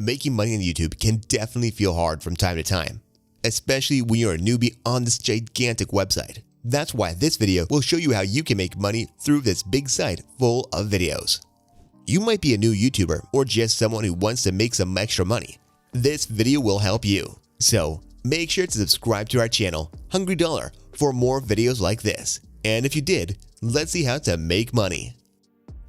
Making money on YouTube can definitely feel hard from time to time, especially when you're a newbie on this gigantic website. That's why this video will show you how you can make money through this big site full of videos. You might be a new YouTuber or just someone who wants to make some extra money. This video will help you. So make sure to subscribe to our channel, Hungry Dollar, for more videos like this. And if you did, let's see how to make money.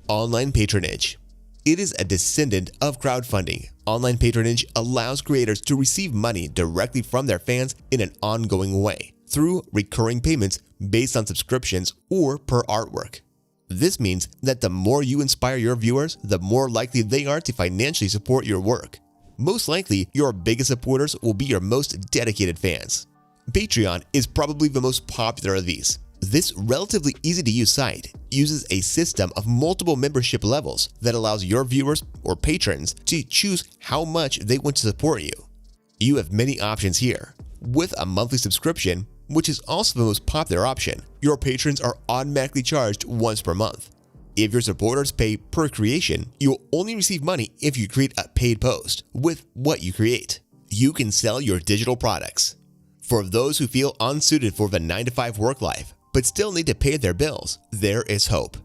Online patronage. It is a descendant of crowdfunding. Online patronage allows creators to receive money directly from their fans in an ongoing way through recurring payments based on subscriptions or per artwork. This means that the more you inspire your viewers, the more likely they are to financially support your work. Most likely, your biggest supporters will be your most dedicated fans. Patreon is probably the most popular of these. This relatively easy-to-use site uses a system of multiple membership levels that allows your viewers or patrons to choose how much they want to support you. You have many options here. With a monthly subscription, which is also the most popular option, your patrons are automatically charged once per month. If your supporters pay per creation, you'll only receive money if you create a paid post with what you create. You can sell your digital products. For those who feel unsuited for the 9-to-5 work life, but still need to pay their bills, there is hope.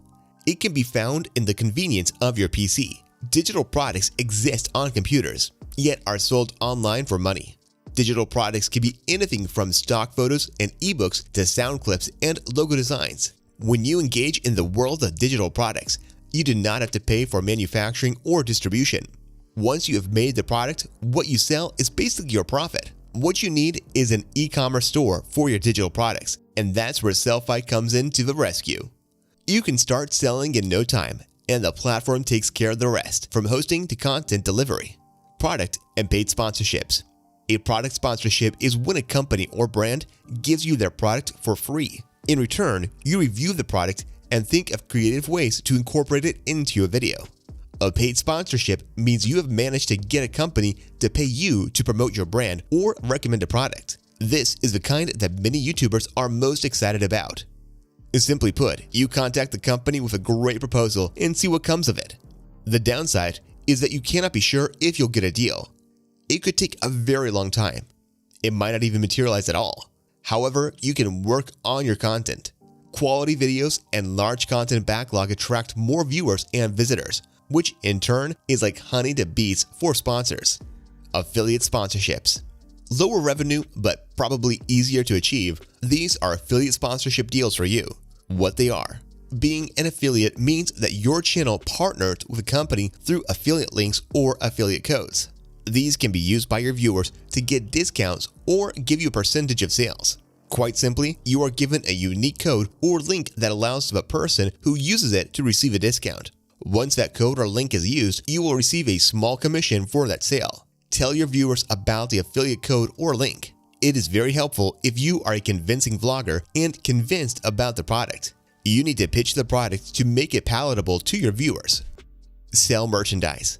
It can be found in the convenience of your PC. Digital products exist on computers, yet are sold online for money. Digital products can be anything from stock photos and ebooks to sound clips and logo designs. When you engage in the world of digital products, you do not have to pay for manufacturing or distribution. Once you have made the product, what you sell is basically your profit. What you need is an e-commerce store for your digital products, and that's where Sellfy comes in to the rescue. You can start selling in no time, and the platform takes care of the rest, from hosting to content delivery. Product and paid sponsorships. A product sponsorship is when a company or brand gives you their product for free. In return, you review the product and think of creative ways to incorporate it into a video. A paid sponsorship means you have managed to get a company to pay you to promote your brand or recommend a product. This is the kind that many YouTubers are most excited about. Simply put, you contact the company with a great proposal and see what comes of it. The downside is that you cannot be sure if you'll get a deal. It could take a very long time. It might not even materialize at all. However, you can work on your content. Quality videos and large content backlog attract more viewers and visitors, which in turn is like honey to bees for sponsors. Affiliate sponsorships. Lower revenue, but probably easier to achieve, these are affiliate sponsorship deals for you. What they are. Being an affiliate means that your channel partnered with a company through affiliate links or affiliate codes. These can be used by your viewers to get discounts or give you a percentage of sales. Quite simply, you are given a unique code or link that allows the person who uses it to receive a discount. Once that code or link is used, you will receive a small commission for that sale. Tell your viewers about the affiliate code or link. It is very helpful if you are a convincing vlogger and convinced about the product. You need to pitch the product to make it palatable to your viewers. Sell merchandise.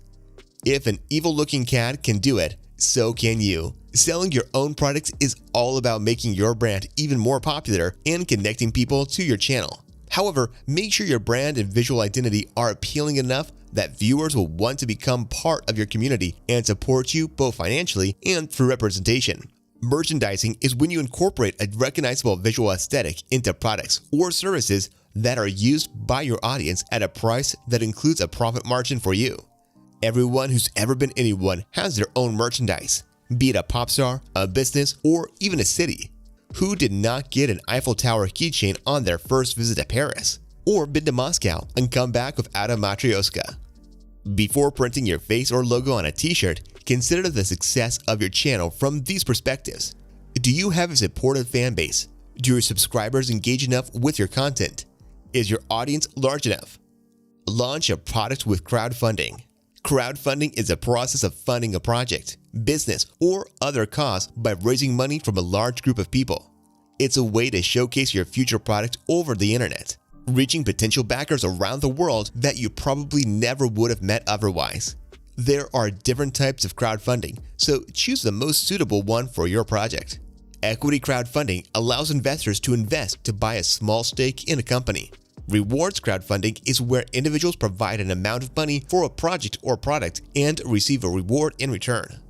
If an evil-looking cat can do it, so can you. Selling your own products is all about making your brand even more popular and connecting people to your channel. However, make sure your brand and visual identity are appealing enough that viewers will want to become part of your community and support you both financially and through representation. Merchandising is when you incorporate a recognizable visual aesthetic into products or services that are used by your audience at a price that includes a profit margin for you. Everyone who's ever been anyone has their own merchandise, be it a pop star, a business, or even a city. Who did not get an Eiffel Tower keychain on their first visit to Paris? Or been to Moscow and come back without a matryoshka? Before printing your face or logo on a t-shirt, consider the success of your channel from these perspectives. Do you have a supportive fan base? Do your subscribers engage enough with your content? Is your audience large enough? Launch a product with crowdfunding. Crowdfunding is a process of funding a project, business, or other cause by raising money from a large group of people. It's a way to showcase your future product over the internet, reaching potential backers around the world that you probably never would have met otherwise. There are different types of crowdfunding, so choose the most suitable one for your project. Equity crowdfunding allows investors to invest to buy a small stake in a company. Rewards crowdfunding is where individuals provide an amount of money for a project or product and receive a reward in return.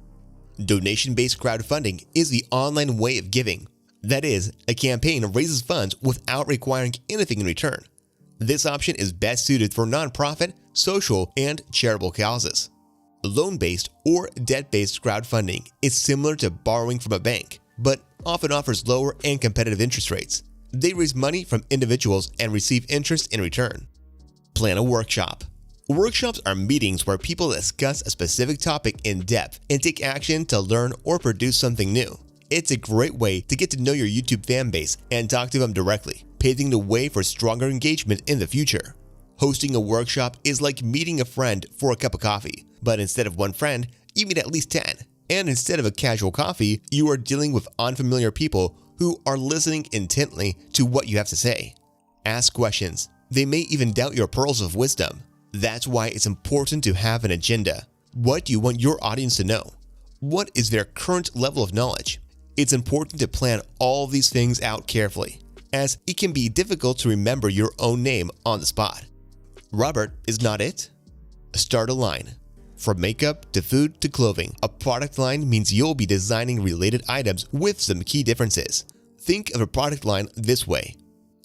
Donation-based crowdfunding is the online way of giving. That is, a campaign raises funds without requiring anything in return. This option is best suited for nonprofit, social, and charitable causes. Loan-based or debt-based crowdfunding is similar to borrowing from a bank, but often offers lower and competitive interest rates. They raise money from individuals and receive interest in return. Plan a workshop. Workshops are meetings where people discuss a specific topic in depth and take action to learn or produce something new. It's a great way to get to know your YouTube fan base and talk to them directly, paving the way for stronger engagement in the future. Hosting a workshop is like meeting a friend for a cup of coffee, but instead of one friend, you meet at least 10. And instead of a casual coffee, you are dealing with unfamiliar people who are listening intently to what you have to say. Ask questions. They may even doubt your pearls of wisdom. That's why it's important to have an agenda. What do you want your audience to know? What is their current level of knowledge? It's important to plan all these things out carefully, as it can be difficult to remember your own name on the spot. Robert is not it. Start a line. From makeup to food to clothing, a product line means you'll be designing related items with some key differences. Think of a product line this way.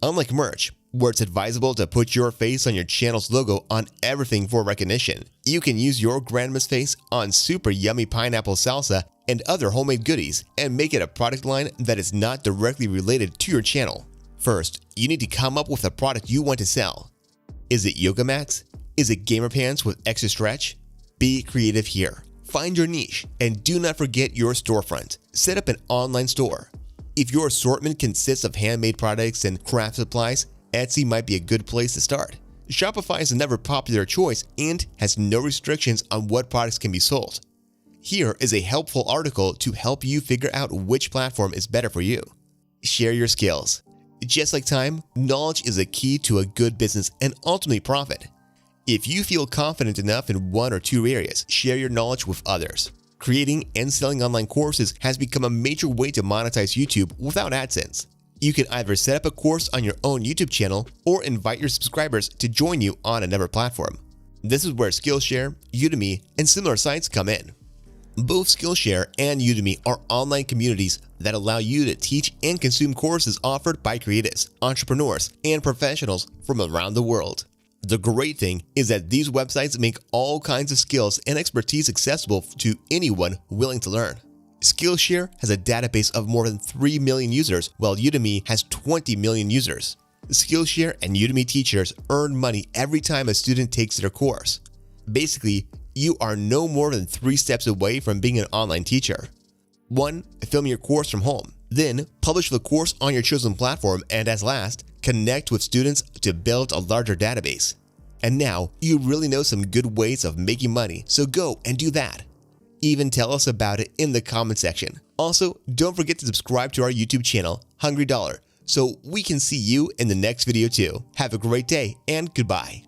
Unlike merch, where it's advisable to put your face on your channel's logo on everything for recognition, you can use your grandma's face on super yummy pineapple salsa and other homemade goodies and make it a product line that is not directly related to your channel. First, you need to come up with a product you want to sell. Is it yoga mats? Is it gamer pants with extra stretch? Be creative here. Find your niche and do not forget your storefront. Set up an online store. If your assortment consists of handmade products and craft supplies, Etsy might be a good place to start. Shopify is another popular choice and has no restrictions on what products can be sold. Here is a helpful article to help you figure out which platform is better for you. Share your skills. Just like time, knowledge is a key to a good business and ultimately profit. If you feel confident enough in one or two areas, share your knowledge with others. Creating and selling online courses has become a major way to monetize YouTube without AdSense. You can either set up a course on your own YouTube channel or invite your subscribers to join you on another platform. This is where Skillshare, Udemy, and similar sites come in. Both Skillshare and Udemy are online communities that allow you to teach and consume courses offered by creatives, entrepreneurs, and professionals from around the world. The great thing is that these websites make all kinds of skills and expertise accessible to anyone willing to learn. Skillshare has a database of more than 3 million users, while Udemy has 20 million users. Skillshare and Udemy teachers earn money every time a student takes their course. Basically, you are no more than 3 steps away from being an online teacher. 1. Film your course from home. Then, publish the course on your chosen platform, and as last, connect with students to build a larger database. And now, you really know some good ways of making money, so go and do that. Even tell us about it in the comment section. Also, don't forget to subscribe to our YouTube channel, Hungry Dollar, so we can see you in the next video too. Have a great day and goodbye.